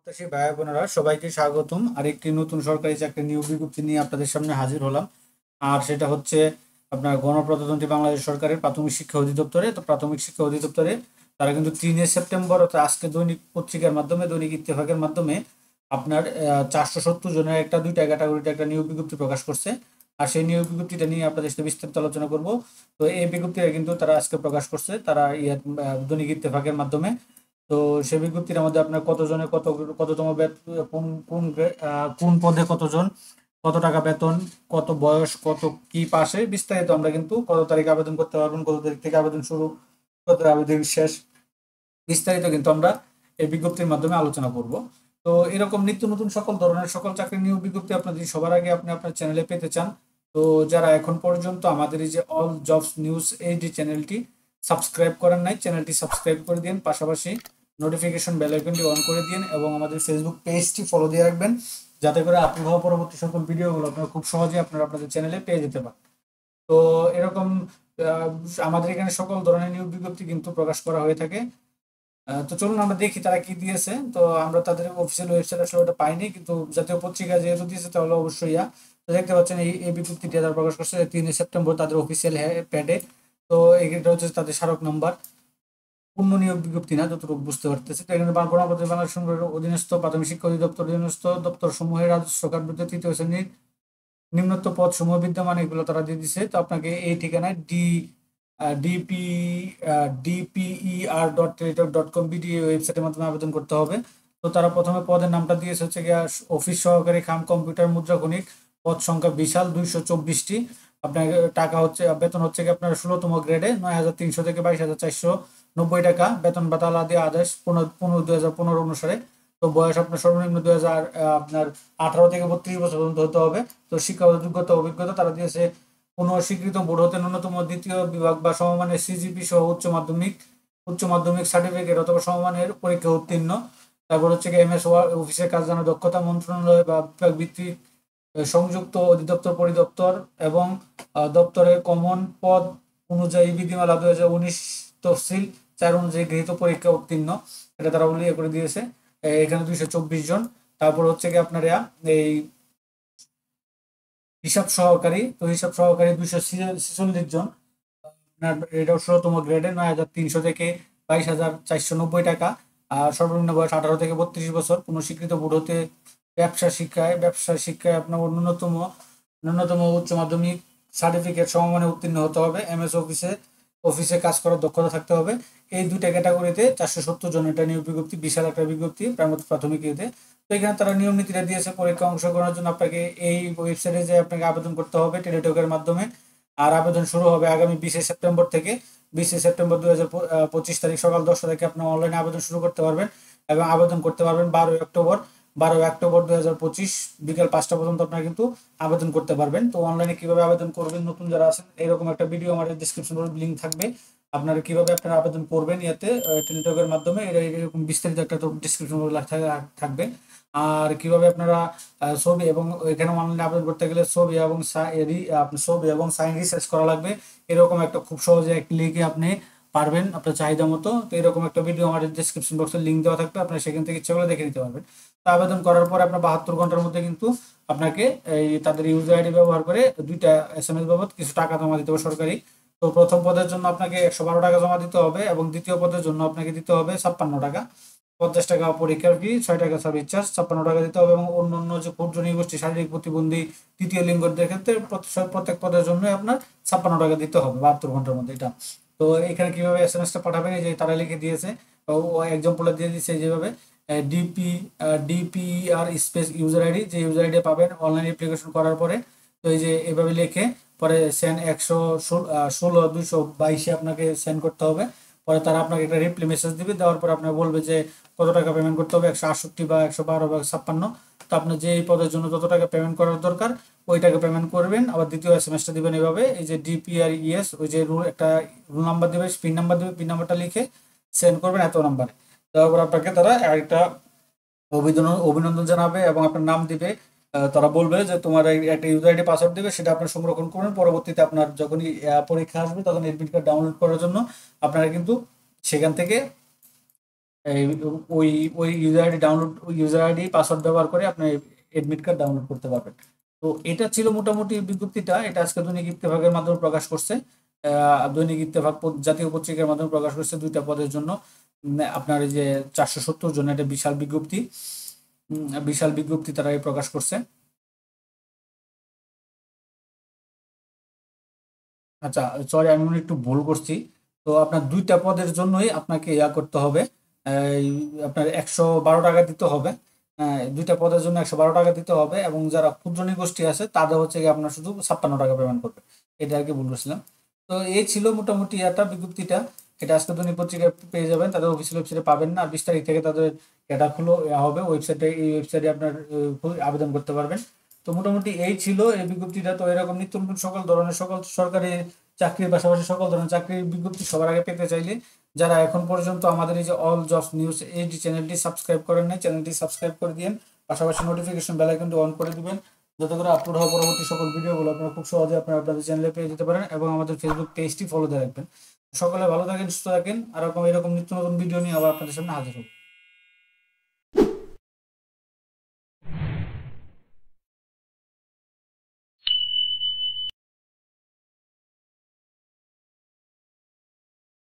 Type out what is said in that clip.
প্রত্যাশী ভাই বোনেরা সবাইকে স্বাগতম আরেকটি নতুন সরকারি চাকরি নিয়োগ বিজ্ঞপ্তি নিয়ে আপনাদের সামনে হাজির হলাম। আর সেটা হচ্ছে আপনার গণপ্রজাতন্ত্রী বাংলাদেশ সরকারের প্রাথমিক শিক্ষা অধিদপ্তরে। তো প্রাথমিক শিক্ষা অধিদপ্তরে তারা কিন্তু 3 সেপ্টেম্বর অর্থাৎ আজকে দৈনিক পত্রিকার মাধ্যমে, দৈনিক ইত্তেফাকের মাধ্যমে আপনার 470 জনের একটা দুইটা ক্যাটাগরিতে একটা নিয়োগ বিজ্ঞপ্তি প্রকাশ করছে। আর সেই নিয়োগ বিজ্ঞপ্তিটা নিয়ে আপনাদের সাথে বিস্তারিত আলোচনা করব। তো এই বিজ্ঞপ্তিটা কিন্তু তারা আজকে প্রকাশ করছে, তারা দৈনিক ইত্তেফাকের মাধ্যমে। তো সে বিজ্ঞপ্তির মধ্যে আপনার কতজনের কততম কোন কোন কোন পদে কতজন, কত টাকা বেতন, কত বয়স, কত কি পাশে, বিস্তারিত আমরা কিন্তু কত তারিখে আবেদন করতে পারবেন, কত তারিখ থেকে আবেদন শুরু, কত তারিখে আবেদন শেষ, বিস্তারিত কিন্তু আমরা এই বিজ্ঞপ্তির মাধ্যমে আলোচনা করব। তো এরকম নিত্য নতুন সকল ধরনের সকল চাকরি নিয়োগ বিজ্ঞপ্তি আপনার যদি সবার আগে আপনি আপনার চ্যানেলে পেতে চান, তো যারা এখন পর্যন্ত আমাদের এই যে অল জবস নিউজ এই যে চ্যানেলটি সাবস্ক্রাইব করেন নাই, চ্যানেলটি সাবস্ক্রাইব করে দিন, পাশাপাশি নোটিফিকেশন বেল আইকনটি অন করে দিন এবং আমাদের ফেসবুক পেজটি ফলো দিয়ে রাখবেন, যাতে করে আপলোড হওয়া পরবর্তী সকল ভিডিওগুলো আপনারা খুব সহজে আপনাদের চ্যানেলে পেয়ে যেতে পারেন। তো এরকম আহ, আমাদের এখানে সকল ধরনের নিয়োগ বিজ্ঞপ্তি কিন্তু প্রকাশ করা হয়ে থাকে। তো চলুন আমরা দেখি তারা কি দিয়েছে। তো আমরা তাদের অফিসিয়াল ওয়েবসাইট আসলে ওটা পাইনি, কিন্তু জাতীয় পত্রিকা যেহেতু দিয়েছে তাহলে অবশ্যই তো দেখতে পাচ্ছেন এই এই বিজ্ঞপ্তিটি তারা প্রকাশ করছে 3 সেপ্টেম্বর তাদের অফিসিয়াল প্যাডে। তো এটা হচ্ছে তাদের স্মারক নাম্বার, পূর্ণ নিয়োগ বিজ্ঞপ্তি না যতটুকু বুঝতে পারতেছি। তো এখানে গণপ্রজাতন্ত্রী বাংলাদেশ সরকারের অধীনস্থ প্রাথমিক শিক্ষা অধিদপ্তর অধীনস্থ দপ্তর সমূহের রাজস্ব কার্যবিদ্যা 3য় শ্রেণীর নিম্নোক্ত পদ সমূহ বিদ্যমান, এগুলো তারা দিয়ে দিছে। তো আপনাকে এই ঠিকানায় ডিপি dper.teletalk.com বিডি ওয়েবসাইটের মাধ্যমে আবেদন করতে হবে। তো তারা প্রথমে পদের নামটা দিয়েছে হচ্ছে গিয়া অফিস সহকারী খাম কম্পিউটার মুদ্রাক্ষণিক, পদ সংখ্যা বিশাল 224টি। আপনার টাকা হচ্ছে, বেতন হচ্ছে কি আপনার 16তম গ্রেডে 9,300 থেকে 22,490 টাকা, বেতন ভাতা আলাদা আদেশ 15/15/2015 অনুসারে। তো বয়স আপনার সর্বনিম্ন 2000 আপনার 18 থেকে 32 বছর পর্যন্ত হতে হবে। তো শিক্ষাগত যোগ্যতা অভিজ্ঞতা তারা দিয়েছে কোনো স্বীকৃত বোর্ড হতে ন্যূনতম দ্বিতীয় বিভাগ বা সমমানের সিজিপি সহ উচ্চ মাধ্যমিক সার্টিফিকেট অথবা সমমানের পরীক্ষা উত্তীর্ণ। তারপর হচ্ছে এমএস অফিসের কাজ জানার দক্ষতা, মন্ত্রণালয় বা বিভাগ ভিত্তিক সংযুক্ত অধিদপ্তর পরিদপ্তর এবং দপ্তরের কমন পদ অনুযায়ী বিধিমালা 2019 তফসিল 4 অনুযায়ী গৃহীত পরীক্ষা উত্তীর্ণ, এটা তারা উল্লেখ করে দিয়েছে। এখানে 224 জন। তারপর হচ্ছে কি আপনার এই হিসাব সহকারী, তো হিসাব সহকারী 246 জন। আপনার এটা 16তম গ্রেডে 9,300 থেকে 22,490 টাকা। আর সর্বনিম্ন বয়স 18 থেকে 32 বছর। কোনো স্বীকৃত বোর্ড হতে ব্যবসা শিক্ষায় আপনার ন্যূনতম উচ্চ মাধ্যমিক সার্টিফিকেট সমমানে উত্তীর্ণ হতে হবে। এমএস অফিসে কাজ করার দক্ষতা থাকতে হবে। এই দুইটা ক্যাটাগরিতে 470 জন এটা নিয়োগ বিজ্ঞপ্তি, বিশাল একটা বিজ্ঞপ্তি প্রাথমিক ইয়েতে। তো এখানে তারা নিয়ম নীতিটা দিয়েছে। পরীক্ষা অংশগ্রহণের জন্য আপনাকে এই ওয়েবসাইটে যে আপনাকে আবেদন করতে হবে টেলিটকের মাধ্যমে। আর আবেদন শুরু হবে আগামী 20 সেপ্টেম্বর থেকে। 20 সেপ্টেম্বর 2025 তারিখ সকাল 10টা থেকে আপনি অনলাইনে আবেদন শুরু করতে পারবেন এবং আবেদন করতে পারবেন 12ই অক্টোবর 2025 বিকাল 5টা পর্যন্ত আপনারা কিন্তু আবেদন করতে পারবেন। তো অনলাইনে কিভাবে আবেদন করবেন, নতুন যারা আছেন এরকম একটা ভিডিও আমাদের ডিসক্রিপশন লিঙ্ক থাকবে, আপনারা কিভাবে আপনারা আবেদন করবেন ইয়াতে টেলিটকের মাধ্যমে, এরকম বিস্তারিত একটা ডিসক্রিপশন থাকবে। আর কিভাবে আপনারা ছবি এবং এখানে অনলাইনে আবেদন করতে গেলে ছবি এবং সাইন রিসার্চ করা লাগবে। এরকম একটা খুব সহজে এক লিখে আপনি পারবেন আপনার চাহিদা মতো। তো এরকম একটা ভিডিও আমাদের ডিসক্রিপশন বক্সে লিঙ্ক দেওয়া থাকবে, আপনারা সেখান থেকে ইচ্ছা করে দেখে নিতে পারবেন। তো আবেদন করার পর আপনার 72 ঘন্টার মধ্যে কিন্তু আপনাকে এই তাদের ইউজার আইডি ব্যবহার করে 2টা এসএমএস বাবদ কিছু টাকা জমা দিতে হবে সরকারি। তো প্রথম পদের জন্য আপনাকে 112 টাকা জমা দিতে হবে এবং দ্বিতীয় পদের জন্য আপনাকে দিতে হবে 56 টাকা। 50 টাকা পরীক্ষার ফি, 6 টাকা সার্ভিস চার্জ, 56 টাকা দিতে হবে। এবং অন্যান্য যে ক্ষুদ্র নিগোষ্ঠী, শারীরিক প্রতিবন্ধী, তৃতীয় লিঙ্গদের ক্ষেত্রে প্রত্যেক পদের জন্য আপনার 56 টাকা দিতে হবে 72 ঘন্টার মধ্যে এটা। তো এখানে কিভাবে এসএমএসটা পাঠাবেন, এই যে তারা লিখে দিয়েছে, ও এক্সাম্পলে দিয়ে দিচ্ছে যেভাবে ডিপিআর স্পেস ইউজার আইডি, যে ইউজার আইডি পাবেন অনলাইন অ্যাপ্লিকেশন করার পরে। তো এই যে এভাবে লিখে পরে সেন্ড 116/222 আপনাকে সেন্ড করতে হবে। পরে তারা আপনাকে একটা রিপ্লাই মেসেজ দিবে, দেওয়ার পর আপনার বলবে যে কত টাকা পেমেন্ট করতে হবে, 168 বা 112 বা 56। তো আপনি যে এই পদের জন্য যত টাকা পেমেন্ট করার দরকার ওই টাকা পেমেন্ট করবেন। আবার দ্বিতীয় এসএমএসটা দিবেন এভাবে, এই যে ডিপিআরইএস, ওই যে একটা রুল নাম্বার দিবে, পিন নাম্বার দিবে, পিন নাম্বারটা লিখে সেন্ড করবেন এত নাম্বারে। দেওয়ার পর আপনাকে তারা একটা অভিনন্দন জানাবে এবং আপনার নাম দিবে। তারা বলবে যে তোমার একটা ইউজার আইডি পাসওয়ার্ড দিবে, সেটা আপনার সংরক্ষণ করবেন। পরবর্তীতে আপনার যখনই পরীক্ষা আসবে তখন এডমিট কার্ড ডাউনলোড করার জন্য আপনারা কিন্তু সেখান থেকে এই ওই ওই ইউজার আইডি ডাউনলোড, ওই ইউজার আইডি পাসওয়ার্ড ব্যবহার করে আপনি এডমিট কার্ড ডাউনলোড করতে পারবেন। তো এটা ছিল মোটামুটি বিজ্ঞপ্তিটা। এটা আজকে দৈনিক ইত্তেফাকের মাধ্যমে প্রকাশ করছে। দৈনিক ইত্তেফাক জাতীয় পত্রিকার মাধ্যমে প্রকাশ করছে 2টা পদের জন্য। আপনার এই যে 470 জন, এটা বিশাল বিজ্ঞপ্তি। বিশাল বিজ্ঞপ্তি তারা এই প্রকাশ করছে। আচ্ছা, সরি, আমি মনে হয় একটু ভুল করছি। তো আপনার 2টা পদের জন্যই আপনাকে ইয়া করতে হবে, এই আপনার 112 টাকা দিতে হবে। 2টা পদের জন্য 112 টাকা দিতে হবে, এবং যারা ক্ষুদ্র নিগোষ্ঠী আছে তাদের হচ্ছে গিয়ে আপনার শুধু 56 টাকা পেমেন্ট করবে। এটা আর কি ভুল করছিলাম। তো এই ছিল মোটামুটি একটা বিজ্ঞপ্তিটা। এটা আজকে দৈনিক পত্রিকায় পেয়ে যাবেন, তাদের অফিসিয়াল ওয়েবসাইটে পাবেন না। 20 তারিখ থেকে তাদের এটা খুলো হবে ওয়েবসাইটে, এই ওয়েবসাইটে আপনার আবেদন করতে পারবেন। তো মোটামুটি এই ছিল এই বিজ্ঞপ্তিটা। তো এরকম নিত্য নতুন সকল ধরনের সকল সরকারি চাকরির পাশাপাশি সকল ধরনের চাকরির বিজ্ঞপ্তি সবার আগে পেতে চাইলে, যারা এখন পর্যন্ত আমাদের এই যে অল জবস নিউজ এইচডি চ্যানেলটি সাবস্ক্রাইব করেন নাই, চ্যানেলটি সাবস্ক্রাইব করে দিন। পাশাপাশি নোটিফিকেশন বেল আইকনটি অন করে দিবেন, যাতে করে আপলোড হওয়া পরবর্তী সকল ভিডিওগুলো আপনারা খুব সহজে আপনাদের চ্যানেলে পেয়ে যেতে পারেন, এবং আমাদের ফেসবুক পেজটি ফলো দিয়ে রাখবেন। সকলে ভালো থাকেন, সুস্থ থাকেন, আর এরকম নিত্য নতুন ভিডিও নিয়ে আবার আপনাদের সামনে হাজির হব।